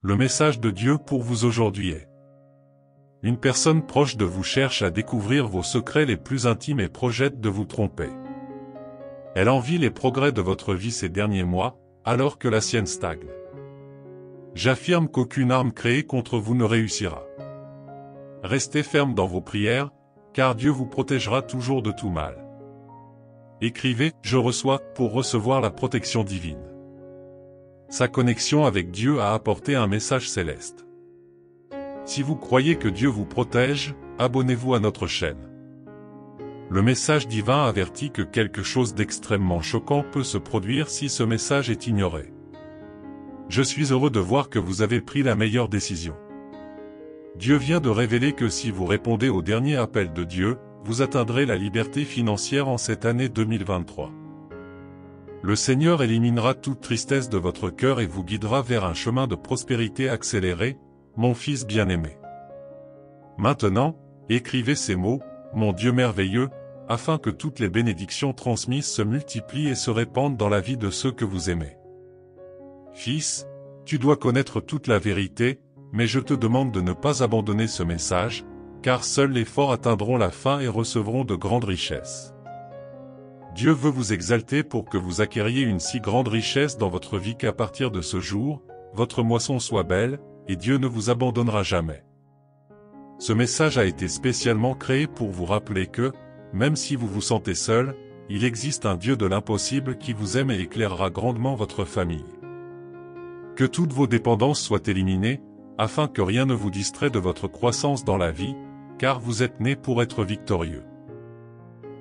Le message de Dieu pour vous aujourd'hui est: une personne proche de vous cherche à découvrir vos secrets les plus intimes et projette de vous tromper. Elle envie les progrès de votre vie ces derniers mois, alors que la sienne stagne. J'affirme qu'aucune arme créée contre vous ne réussira. Restez ferme dans vos prières, car Dieu vous protégera toujours de tout mal. Écrivez « Je reçois » pour recevoir la protection divine. Sa connexion avec Dieu a apporté un message céleste. Si vous croyez que Dieu vous protège, abonnez-vous à notre chaîne. Le message divin avertit que quelque chose d'extrêmement choquant peut se produire si ce message est ignoré. Je suis heureux de voir que vous avez pris la meilleure décision. Dieu vient de révéler que si vous répondez au dernier appel de Dieu, vous atteindrez la liberté financière en cette année 2023. Le Seigneur éliminera toute tristesse de votre cœur et vous guidera vers un chemin de prospérité accéléré, mon fils bien-aimé. Maintenant, écrivez ces mots, mon Dieu merveilleux, afin que toutes les bénédictions transmises se multiplient et se répandent dans la vie de ceux que vous aimez. Fils, tu dois connaître toute la vérité, mais je te demande de ne pas abandonner ce message, car seuls les forts atteindront la fin et recevront de grandes richesses. Dieu veut vous exalter pour que vous acquériez une si grande richesse dans votre vie qu'à partir de ce jour, votre moisson soit belle, et Dieu ne vous abandonnera jamais. Ce message a été spécialement créé pour vous rappeler que, même si vous vous sentez seul, il existe un Dieu de l'impossible qui vous aime et éclairera grandement votre famille. Que toutes vos dépendances soient éliminées, afin que rien ne vous distrait de votre croissance dans la vie, car vous êtes né pour être victorieux.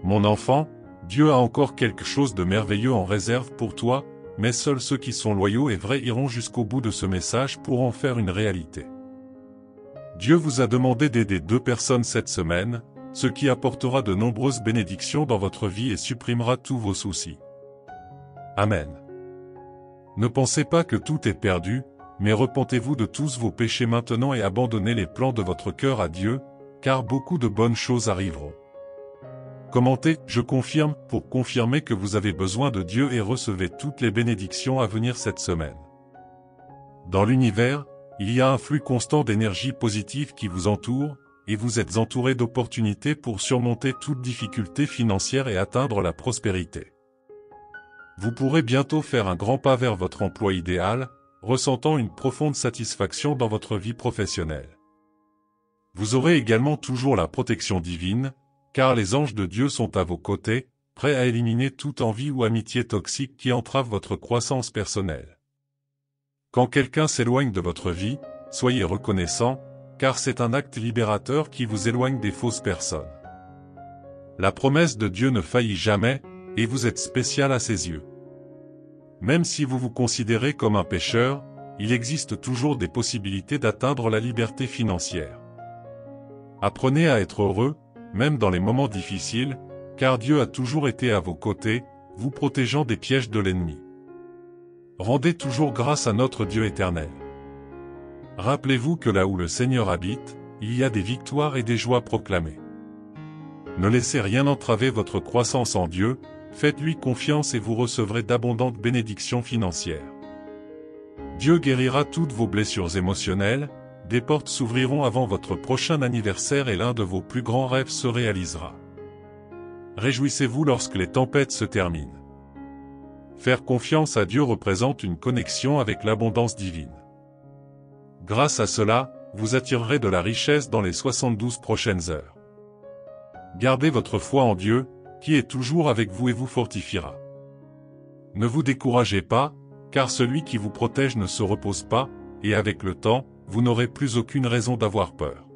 Mon enfant, Dieu a encore quelque chose de merveilleux en réserve pour toi, mais seuls ceux qui sont loyaux et vrais iront jusqu'au bout de ce message pour en faire une réalité. Dieu vous a demandé d'aider 2 personnes cette semaine, ce qui apportera de nombreuses bénédictions dans votre vie et supprimera tous vos soucis. Amen. Ne pensez pas que tout est perdu, mais repentez-vous de tous vos péchés maintenant et abandonnez les plans de votre cœur à Dieu, car beaucoup de bonnes choses arriveront. Commentez « Je confirme » pour confirmer que vous avez besoin de Dieu et recevez toutes les bénédictions à venir cette semaine. Dans l'univers, il y a un flux constant d'énergie positive qui vous entoure, et vous êtes entouré d'opportunités pour surmonter toute difficulté financière et atteindre la prospérité. Vous pourrez bientôt faire un grand pas vers votre emploi idéal, ressentant une profonde satisfaction dans votre vie professionnelle. Vous aurez également toujours la protection divine, car les anges de Dieu sont à vos côtés, prêts à éliminer toute envie ou amitié toxique qui entrave votre croissance personnelle. Quand quelqu'un s'éloigne de votre vie, soyez reconnaissant, car c'est un acte libérateur qui vous éloigne des fausses personnes. La promesse de Dieu ne faillit jamais, et vous êtes spécial à ses yeux. Même si vous vous considérez comme un pécheur, il existe toujours des possibilités d'atteindre la liberté financière. Apprenez à être heureux, même dans les moments difficiles, car Dieu a toujours été à vos côtés, vous protégeant des pièges de l'ennemi. Rendez toujours grâce à notre Dieu éternel. Rappelez-vous que là où le Seigneur habite, il y a des victoires et des joies proclamées. Ne laissez rien entraver votre croissance en Dieu, faites-lui confiance et vous recevrez d'abondantes bénédictions financières. Dieu guérira toutes vos blessures émotionnelles, des portes s'ouvriront avant votre prochain anniversaire et l'un de vos plus grands rêves se réalisera. Réjouissez-vous lorsque les tempêtes se terminent. Faire confiance à Dieu représente une connexion avec l'abondance divine. Grâce à cela, vous attirerez de la richesse dans les 72 prochaines heures. Gardez votre foi en Dieu, qui est toujours avec vous et vous fortifiera. Ne vous découragez pas, car celui qui vous protège ne se repose pas, et avec le temps, vous n'aurez plus aucune raison d'avoir peur.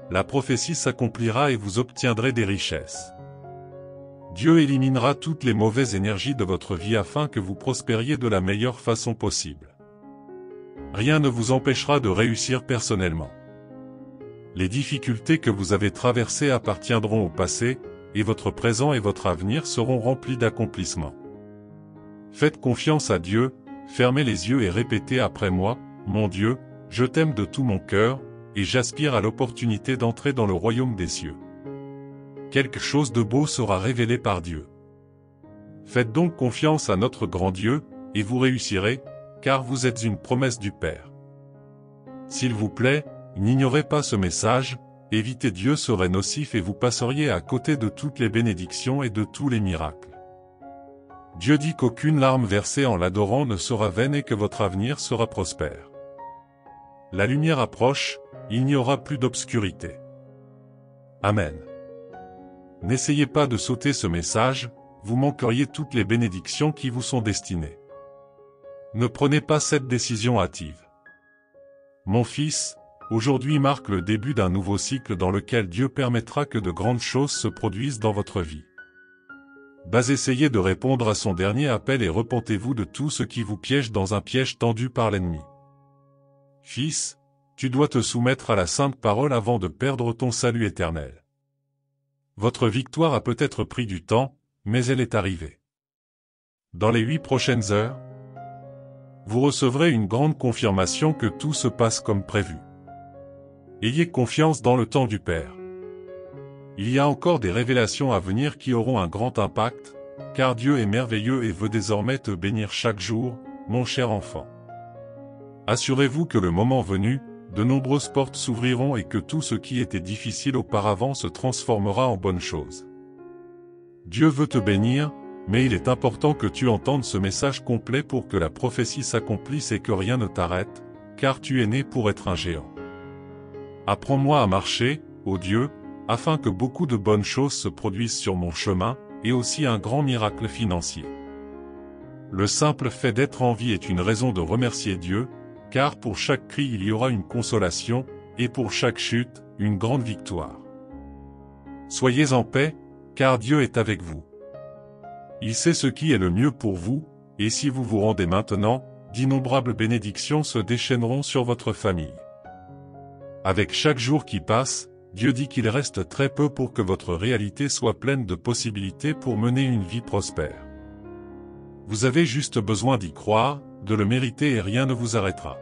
La prophétie s'accomplira et vous obtiendrez des richesses. Dieu éliminera toutes les mauvaises énergies de votre vie afin que vous prospériez de la meilleure façon possible. Rien ne vous empêchera de réussir personnellement. Les difficultés que vous avez traversées appartiendront au passé, et votre présent et votre avenir seront remplis d'accomplissements. Faites confiance à Dieu, fermez les yeux et répétez après moi, « Mon Dieu, je t'aime de tout mon cœur, et j'aspire à l'opportunité d'entrer dans le royaume des cieux. » Quelque chose de beau sera révélé par Dieu. Faites donc confiance à notre grand Dieu, et vous réussirez, car vous êtes une promesse du Père. S'il vous plaît, n'ignorez pas ce message, éviter Dieu serait nocif et vous passeriez à côté de toutes les bénédictions et de tous les miracles. Dieu dit qu'aucune larme versée en l'adorant ne sera vaine et que votre avenir sera prospère. La lumière approche, il n'y aura plus d'obscurité. Amen. N'essayez pas de sauter ce message, vous manqueriez toutes les bénédictions qui vous sont destinées. Ne prenez pas cette décision hâtive. Mon fils, aujourd'hui marque le début d'un nouveau cycle dans lequel Dieu permettra que de grandes choses se produisent dans votre vie. Essayez de répondre à son dernier appel et repentez-vous de tout ce qui vous piège dans un piège tendu par l'ennemi. Fils, tu dois te soumettre à la sainte parole avant de perdre ton salut éternel. Votre victoire a peut-être pris du temps, mais elle est arrivée. Dans les 8 prochaines heures, vous recevrez une grande confirmation que tout se passe comme prévu. Ayez confiance dans le temps du Père. Il y a encore des révélations à venir qui auront un grand impact, car Dieu est merveilleux et veut désormais te bénir chaque jour, mon cher enfant. Assurez-vous que le moment venu, de nombreuses portes s'ouvriront et que tout ce qui était difficile auparavant se transformera en bonne chose. Dieu veut te bénir, mais il est important que tu entendes ce message complet pour que la prophétie s'accomplisse et que rien ne t'arrête, car tu es né pour être un géant. Apprends-moi à marcher, ô Dieu, afin que beaucoup de bonnes choses se produisent sur mon chemin, et aussi un grand miracle financier. Le simple fait d'être en vie est une raison de remercier Dieu, car pour chaque cri il y aura une consolation, et pour chaque chute, une grande victoire. Soyez en paix, car Dieu est avec vous. Il sait ce qui est le mieux pour vous, et si vous vous rendez maintenant, d'innombrables bénédictions se déchaîneront sur votre famille. Avec chaque jour qui passe, Dieu dit qu'il reste très peu pour que votre réalité soit pleine de possibilités pour mener une vie prospère. Vous avez juste besoin d'y croire, de le mériter et rien ne vous arrêtera.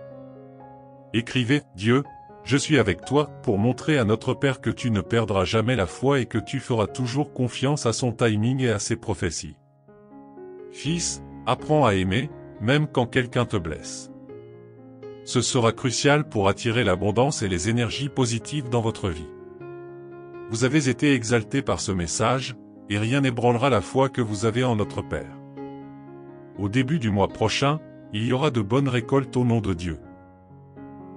Écrivez, Dieu, je suis avec toi, pour montrer à notre Père que tu ne perdras jamais la foi et que tu feras toujours confiance à son timing et à ses prophéties. Fils, apprends à aimer, même quand quelqu'un te blesse. Ce sera crucial pour attirer l'abondance et les énergies positives dans votre vie. Vous avez été exalté par ce message, et rien n'ébranlera la foi que vous avez en notre Père. Au début du mois prochain, il y aura de bonnes récoltes au nom de Dieu.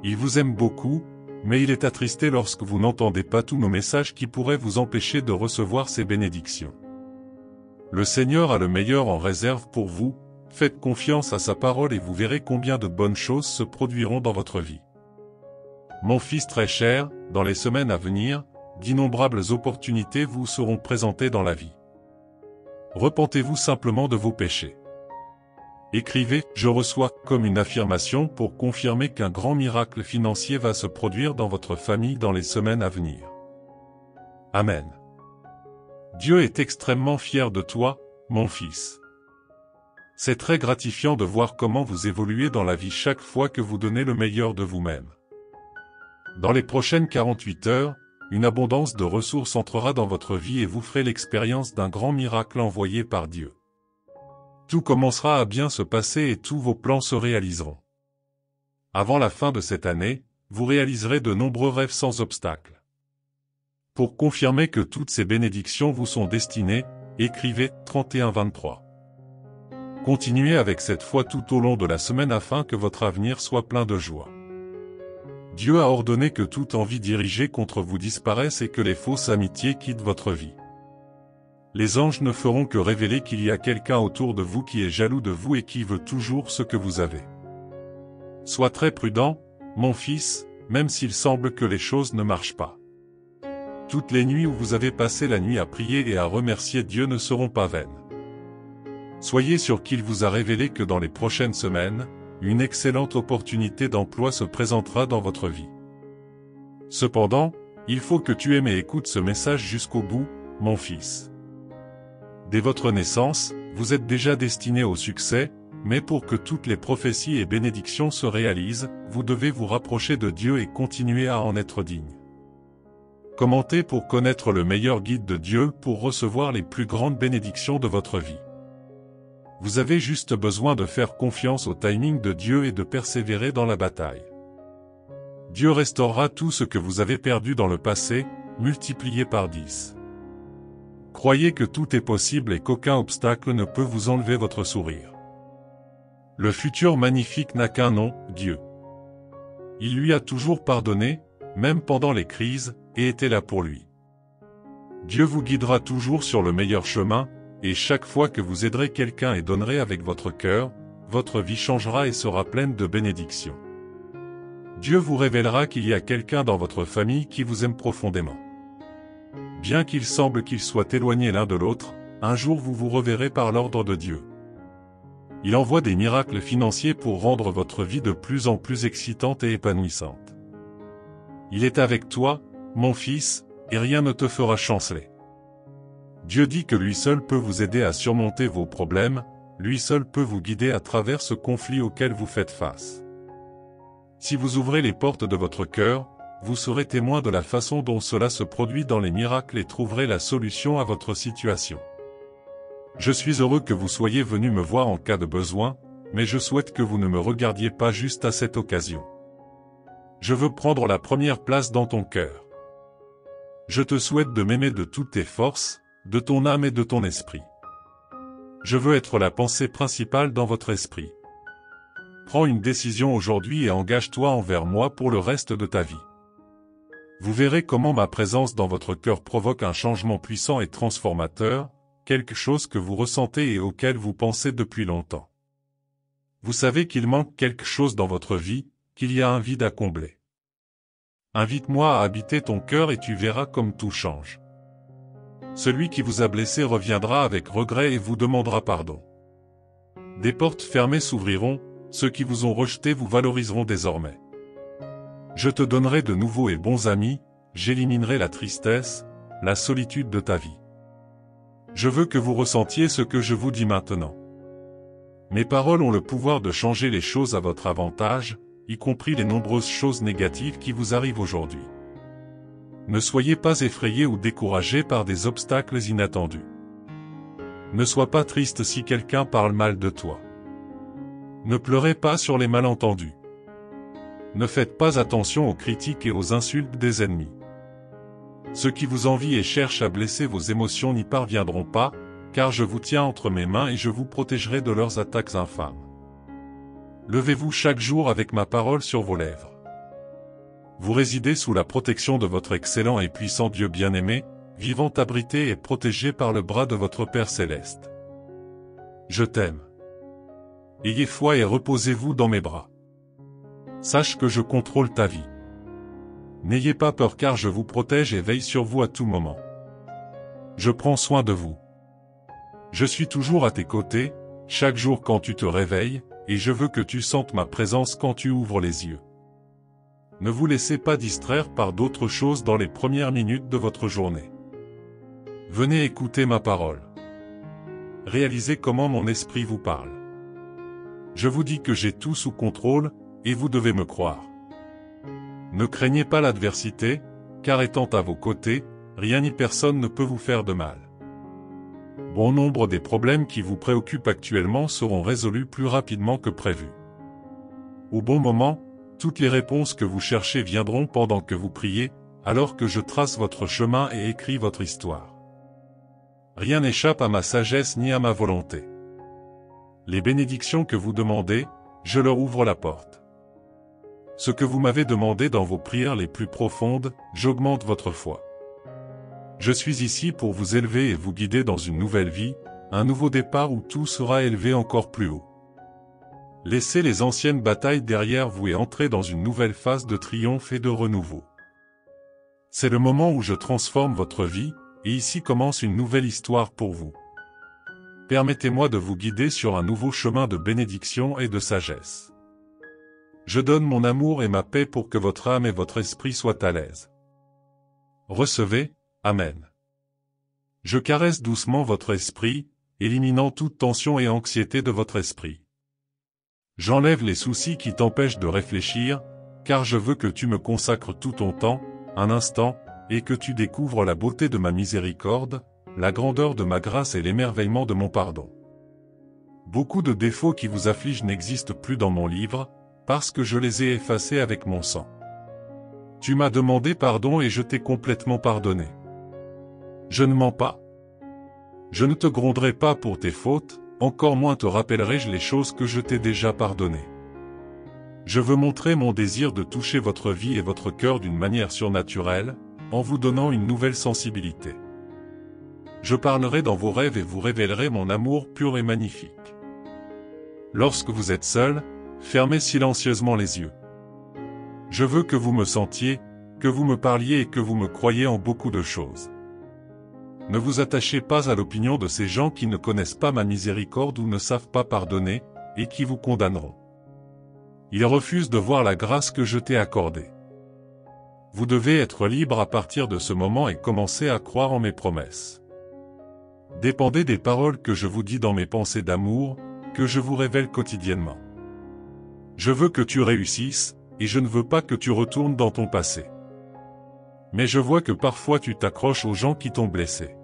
Il vous aime beaucoup, mais il est attristé lorsque vous n'entendez pas tous nos messages qui pourraient vous empêcher de recevoir ces bénédictions. Le Seigneur a le meilleur en réserve pour vous, faites confiance à sa parole et vous verrez combien de bonnes choses se produiront dans votre vie. Mon fils très cher, dans les semaines à venir, d'innombrables opportunités vous seront présentées dans la vie. Repentez-vous simplement de vos péchés. Écrivez « Je reçois » comme une affirmation pour confirmer qu'un grand miracle financier va se produire dans votre famille dans les semaines à venir. Amen. Dieu est extrêmement fier de toi, mon fils. C'est très gratifiant de voir comment vous évoluez dans la vie chaque fois que vous donnez le meilleur de vous-même. Dans les prochaines 48 heures, une abondance de ressources entrera dans votre vie et vous ferez l'expérience d'un grand miracle envoyé par Dieu. Tout commencera à bien se passer et tous vos plans se réaliseront. Avant la fin de cette année, vous réaliserez de nombreux rêves sans obstacle. Pour confirmer que toutes ces bénédictions vous sont destinées, écrivez 31-23. Continuez avec cette foi tout au long de la semaine afin que votre avenir soit plein de joie. Dieu a ordonné que toute envie dirigée contre vous disparaisse et que les fausses amitiés quittent votre vie. Les anges ne feront que révéler qu'il y a quelqu'un autour de vous qui est jaloux de vous et qui veut toujours ce que vous avez. Sois très prudent, mon fils, même s'il semble que les choses ne marchent pas. Toutes les nuits où vous avez passé la nuit à prier et à remercier Dieu ne seront pas vaines. Soyez sûr qu'il vous a révélé que dans les prochaines semaines, une excellente opportunité d'emploi se présentera dans votre vie. Cependant, il faut que tu aimes et écoutes ce message jusqu'au bout, mon fils. Dès votre naissance, vous êtes déjà destiné au succès, mais pour que toutes les prophéties et bénédictions se réalisent, vous devez vous rapprocher de Dieu et continuer à en être digne. Commentez pour connaître le meilleur guide de Dieu pour recevoir les plus grandes bénédictions de votre vie. Vous avez juste besoin de faire confiance au timing de Dieu et de persévérer dans la bataille. Dieu restaurera tout ce que vous avez perdu dans le passé, multiplié par 10. Croyez que tout est possible et qu'aucun obstacle ne peut vous enlever votre sourire. Le futur magnifique n'a qu'un nom, Dieu. Il lui a toujours pardonné, même pendant les crises, et était là pour lui. Dieu vous guidera toujours sur le meilleur chemin, et chaque fois que vous aiderez quelqu'un et donnerez avec votre cœur, votre vie changera et sera pleine de bénédictions. Dieu vous révélera qu'il y a quelqu'un dans votre famille qui vous aime profondément. Bien qu'il semble qu'ils soient éloignés l'un de l'autre, un jour vous vous reverrez par l'ordre de Dieu. Il envoie des miracles financiers pour rendre votre vie de plus en plus excitante et épanouissante. Il est avec toi, mon fils, et rien ne te fera chanceler. Dieu dit que lui seul peut vous aider à surmonter vos problèmes, lui seul peut vous guider à travers ce conflit auquel vous faites face. Si vous ouvrez les portes de votre cœur, vous serez témoin de la façon dont cela se produit dans les miracles et trouverez la solution à votre situation. Je suis heureux que vous soyez venu me voir en cas de besoin, mais je souhaite que vous ne me regardiez pas juste à cette occasion. Je veux prendre la première place dans ton cœur. Je te souhaite de m'aimer de toutes tes forces, de ton âme et de ton esprit. Je veux être la pensée principale dans votre esprit. Prends une décision aujourd'hui et engage-toi envers moi pour le reste de ta vie. Vous verrez comment ma présence dans votre cœur provoque un changement puissant et transformateur, quelque chose que vous ressentez et auquel vous pensez depuis longtemps. Vous savez qu'il manque quelque chose dans votre vie, qu'il y a un vide à combler. Invite-moi à habiter ton cœur et tu verras comme tout change. Celui qui vous a blessé reviendra avec regret et vous demandera pardon. Des portes fermées s'ouvriront, ceux qui vous ont rejeté vous valoriseront désormais. Je te donnerai de nouveaux et bons amis, j'éliminerai la tristesse, la solitude de ta vie. Je veux que vous ressentiez ce que je vous dis maintenant. Mes paroles ont le pouvoir de changer les choses à votre avantage, y compris les nombreuses choses négatives qui vous arrivent aujourd'hui. Ne soyez pas effrayés ou découragés par des obstacles inattendus. Ne sois pas triste si quelqu'un parle mal de toi. Ne pleurez pas sur les malentendus. Ne faites pas attention aux critiques et aux insultes des ennemis. Ceux qui vous envient et cherchent à blesser vos émotions n'y parviendront pas, car je vous tiens entre mes mains et je vous protégerai de leurs attaques infâmes. Levez-vous chaque jour avec ma parole sur vos lèvres. Vous résidez sous la protection de votre excellent et puissant Dieu bien-aimé, vivant abrité et protégé par le bras de votre Père céleste. Je t'aime. Ayez foi et reposez-vous dans mes bras. Sache que je contrôle ta vie. N'ayez pas peur car je vous protège et veille sur vous à tout moment. Je prends soin de vous. Je suis toujours à tes côtés, chaque jour quand tu te réveilles, et je veux que tu sentes ma présence quand tu ouvres les yeux. Ne vous laissez pas distraire par d'autres choses dans les premières minutes de votre journée. Venez écouter ma parole. Réalisez comment mon esprit vous parle. Je vous dis que j'ai tout sous contrôle, et vous devez me croire. Ne craignez pas l'adversité, car étant à vos côtés, rien ni personne ne peut vous faire de mal. Bon nombre des problèmes qui vous préoccupent actuellement seront résolus plus rapidement que prévu. Au bon moment, toutes les réponses que vous cherchez viendront pendant que vous priez, alors que je trace votre chemin et écris votre histoire. Rien n'échappe à ma sagesse ni à ma volonté. Les bénédictions que vous demandez, je leur ouvre la porte. Ce que vous m'avez demandé dans vos prières les plus profondes, j'augmente votre foi. Je suis ici pour vous élever et vous guider dans une nouvelle vie, un nouveau départ où tout sera élevé encore plus haut. Laissez les anciennes batailles derrière vous et entrez dans une nouvelle phase de triomphe et de renouveau. C'est le moment où je transforme votre vie, et ici commence une nouvelle histoire pour vous. Permettez-moi de vous guider sur un nouveau chemin de bénédiction et de sagesse. Je donne mon amour et ma paix pour que votre âme et votre esprit soient à l'aise. Recevez, Amen. Je caresse doucement votre esprit, éliminant toute tension et anxiété de votre esprit. J'enlève les soucis qui t'empêchent de réfléchir, car je veux que tu me consacres tout ton temps, un instant, et que tu découvres la beauté de ma miséricorde, la grandeur de ma grâce et l'émerveillement de mon pardon. Beaucoup de défauts qui vous affligent n'existent plus dans mon livre, parce que je les ai effacés avec mon sang. Tu m'as demandé pardon et je t'ai complètement pardonné. Je ne mens pas. Je ne te gronderai pas pour tes fautes, encore moins te rappellerai-je les choses que je t'ai déjà pardonnées. Je veux montrer mon désir de toucher votre vie et votre cœur d'une manière surnaturelle, en vous donnant une nouvelle sensibilité. Je parlerai dans vos rêves et vous révélerai mon amour pur et magnifique. Lorsque vous êtes seul, fermez silencieusement les yeux. Je veux que vous me sentiez, que vous me parliez et que vous me croyiez en beaucoup de choses. Ne vous attachez pas à l'opinion de ces gens qui ne connaissent pas ma miséricorde ou ne savent pas pardonner, et qui vous condamneront. Ils refusent de voir la grâce que je t'ai accordée. Vous devez être libre à partir de ce moment et commencer à croire en mes promesses. Dépendez des paroles que je vous dis dans mes pensées d'amour, que je vous révèle quotidiennement. Je veux que tu réussisses, et je ne veux pas que tu retournes dans ton passé. Mais je vois que parfois tu t'accroches aux gens qui t'ont blessé.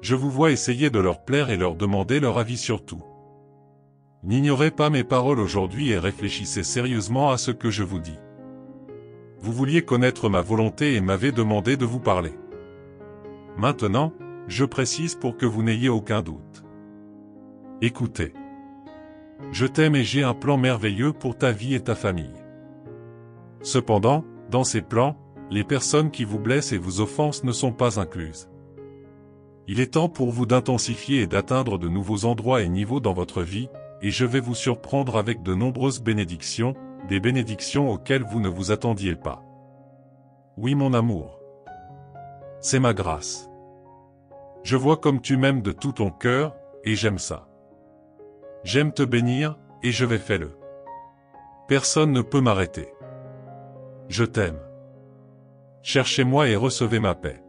Je vous vois essayer de leur plaire et leur demander leur avis sur tout. N'ignorez pas mes paroles aujourd'hui et réfléchissez sérieusement à ce que je vous dis. Vous vouliez connaître ma volonté et m'avez demandé de vous parler. Maintenant, je précise pour que vous n'ayez aucun doute. Écoutez. Je t'aime et j'ai un plan merveilleux pour ta vie et ta famille. Cependant, dans ces plans, les personnes qui vous blessent et vous offensent ne sont pas incluses. Il est temps pour vous d'intensifier et d'atteindre de nouveaux endroits et niveaux dans votre vie, et je vais vous surprendre avec de nombreuses bénédictions, des bénédictions auxquelles vous ne vous attendiez pas. Oui mon amour. C'est ma grâce. Je vois comme tu m'aimes de tout ton cœur, et j'aime ça. J'aime te bénir, et je vais faire-le. Personne ne peut m'arrêter. Je t'aime. Cherchez-moi et recevez ma paix.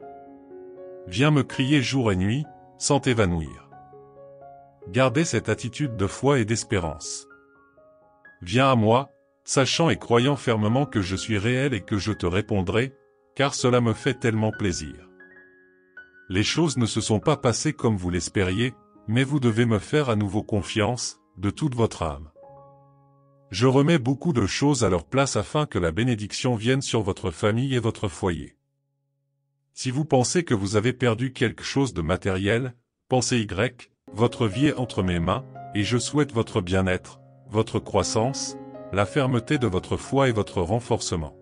Viens me crier jour et nuit, sans t'évanouir. Gardez cette attitude de foi et d'espérance. Viens à moi, sachant et croyant fermement que je suis réel et que je te répondrai, car cela me fait tellement plaisir. Les choses ne se sont pas passées comme vous l'espériez, mais vous devez me faire à nouveau confiance, de toute votre âme. Je remets beaucoup de choses à leur place afin que la bénédiction vienne sur votre famille et votre foyer. Si vous pensez que vous avez perdu quelque chose de matériel, pensez Y, votre vie est entre mes mains, et je souhaite votre bien-être, votre croissance, la fermeté de votre foi et votre renforcement.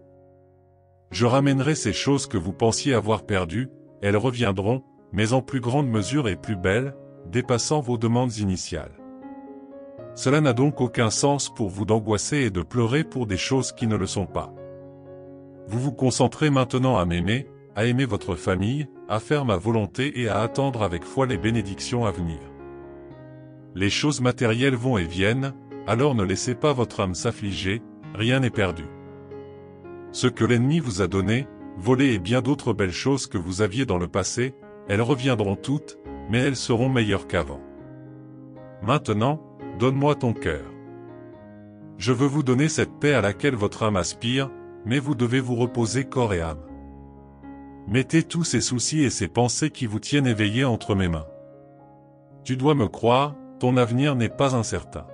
Je ramènerai ces choses que vous pensiez avoir perdues, elles reviendront, mais en plus grande mesure et plus belles, dépassant vos demandes initiales. Cela n'a donc aucun sens pour vous d'angoisser et de pleurer pour des choses qui ne le sont pas. Vous vous concentrez maintenant à m'aimer, à aimer votre famille, à faire ma volonté et à attendre avec foi les bénédictions à venir. Les choses matérielles vont et viennent, alors ne laissez pas votre âme s'affliger, rien n'est perdu. Ce que l'ennemi vous a donné, volé et bien d'autres belles choses que vous aviez dans le passé, elles reviendront toutes, mais elles seront meilleures qu'avant. Maintenant, donne-moi ton cœur. Je veux vous donner cette paix à laquelle votre âme aspire, mais vous devez vous reposer corps et âme. Mettez tous ces soucis et ces pensées qui vous tiennent éveillés entre mes mains. Tu dois me croire, ton avenir n'est pas incertain.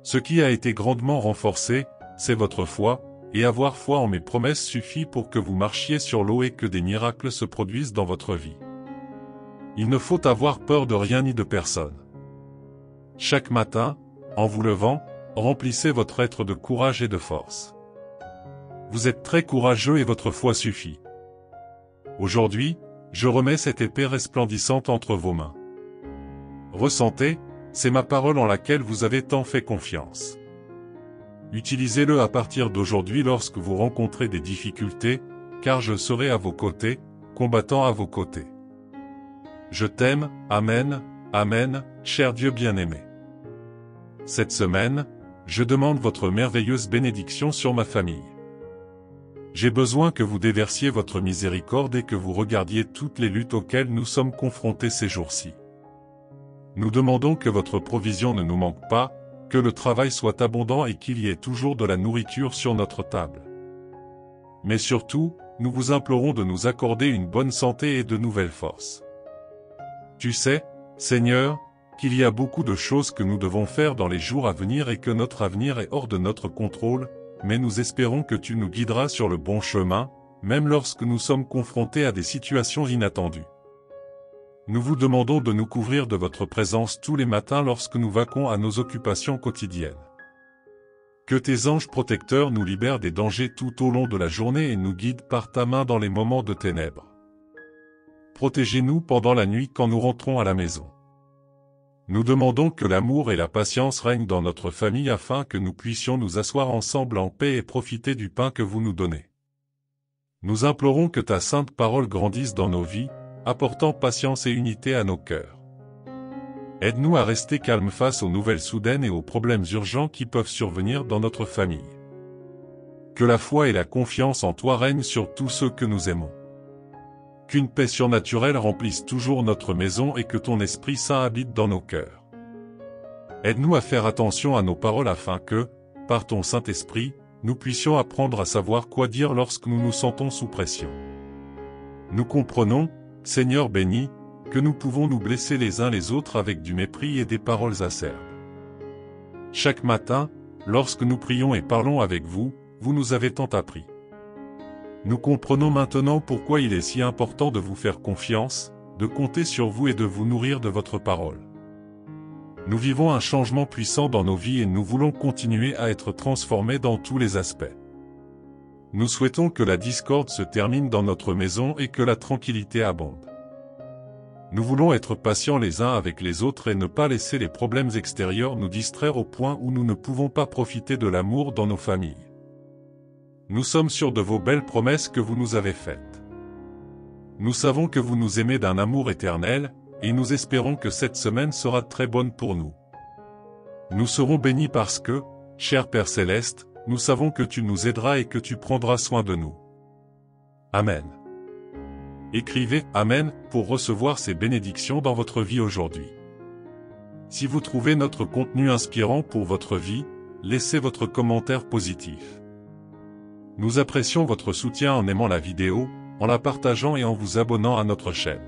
Ce qui a été grandement renforcé, c'est votre foi, et avoir foi en mes promesses suffit pour que vous marchiez sur l'eau et que des miracles se produisent dans votre vie. Il ne faut avoir peur de rien ni de personne. Chaque matin, en vous levant, remplissez votre être de courage et de force. Vous êtes très courageux et votre foi suffit. Aujourd'hui, je remets cette épée resplendissante entre vos mains. Ressentez, c'est ma parole en laquelle vous avez tant fait confiance. Utilisez-le à partir d'aujourd'hui lorsque vous rencontrez des difficultés, car je serai à vos côtés, combattant à vos côtés. Je t'aime, Amen, Amen, cher Dieu bien-aimé. Cette semaine, je demande votre merveilleuse bénédiction sur ma famille. J'ai besoin que vous déversiez votre miséricorde et que vous regardiez toutes les luttes auxquelles nous sommes confrontés ces jours-ci. Nous demandons que votre provision ne nous manque pas, que le travail soit abondant et qu'il y ait toujours de la nourriture sur notre table. Mais surtout, nous vous implorons de nous accorder une bonne santé et de nouvelles forces. Tu sais, Seigneur, qu'il y a beaucoup de choses que nous devons faire dans les jours à venir et que notre avenir est hors de notre contrôle, mais nous espérons que tu nous guideras sur le bon chemin, même lorsque nous sommes confrontés à des situations inattendues. Nous vous demandons de nous couvrir de votre présence tous les matins lorsque nous vaquons à nos occupations quotidiennes. Que tes anges protecteurs nous libèrent des dangers tout au long de la journée et nous guident par ta main dans les moments de ténèbres. Protégez-nous pendant la nuit quand nous rentrons à la maison. Nous demandons que l'amour et la patience règnent dans notre famille afin que nous puissions nous asseoir ensemble en paix et profiter du pain que vous nous donnez. Nous implorons que ta sainte parole grandisse dans nos vies, apportant patience et unité à nos cœurs. Aide-nous à rester calmes face aux nouvelles soudaines et aux problèmes urgents qui peuvent survenir dans notre famille. Que la foi et la confiance en toi règnent sur tous ceux que nous aimons. Qu'une paix surnaturelle remplisse toujours notre maison et que ton Esprit Saint habite dans nos cœurs. Aide-nous à faire attention à nos paroles afin que, par ton Saint-Esprit, nous puissions apprendre à savoir quoi dire lorsque nous nous sentons sous pression. Nous comprenons, Seigneur béni, que nous pouvons nous blesser les uns les autres avec du mépris et des paroles acerbes. Chaque matin, lorsque nous prions et parlons avec vous, vous nous avez tant appris. Nous comprenons maintenant pourquoi il est si important de vous faire confiance, de compter sur vous et de vous nourrir de votre parole. Nous vivons un changement puissant dans nos vies et nous voulons continuer à être transformés dans tous les aspects. Nous souhaitons que la discorde se termine dans notre maison et que la tranquillité abonde. Nous voulons être patients les uns avec les autres et ne pas laisser les problèmes extérieurs nous distraire au point où nous ne pouvons pas profiter de l'amour dans nos familles. Nous sommes sûrs de vos belles promesses que vous nous avez faites. Nous savons que vous nous aimez d'un amour éternel, et nous espérons que cette semaine sera très bonne pour nous. Nous serons bénis parce que, cher Père Céleste, nous savons que tu nous aideras et que tu prendras soin de nous. Amen. Écrivez « Amen » pour recevoir ces bénédictions dans votre vie aujourd'hui. Si vous trouvez notre contenu inspirant pour votre vie, laissez votre commentaire positif. Nous apprécions votre soutien en aimant la vidéo, en la partageant et en vous abonnant à notre chaîne.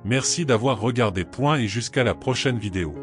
Merci d'avoir regardé. Et jusqu'à la prochaine vidéo.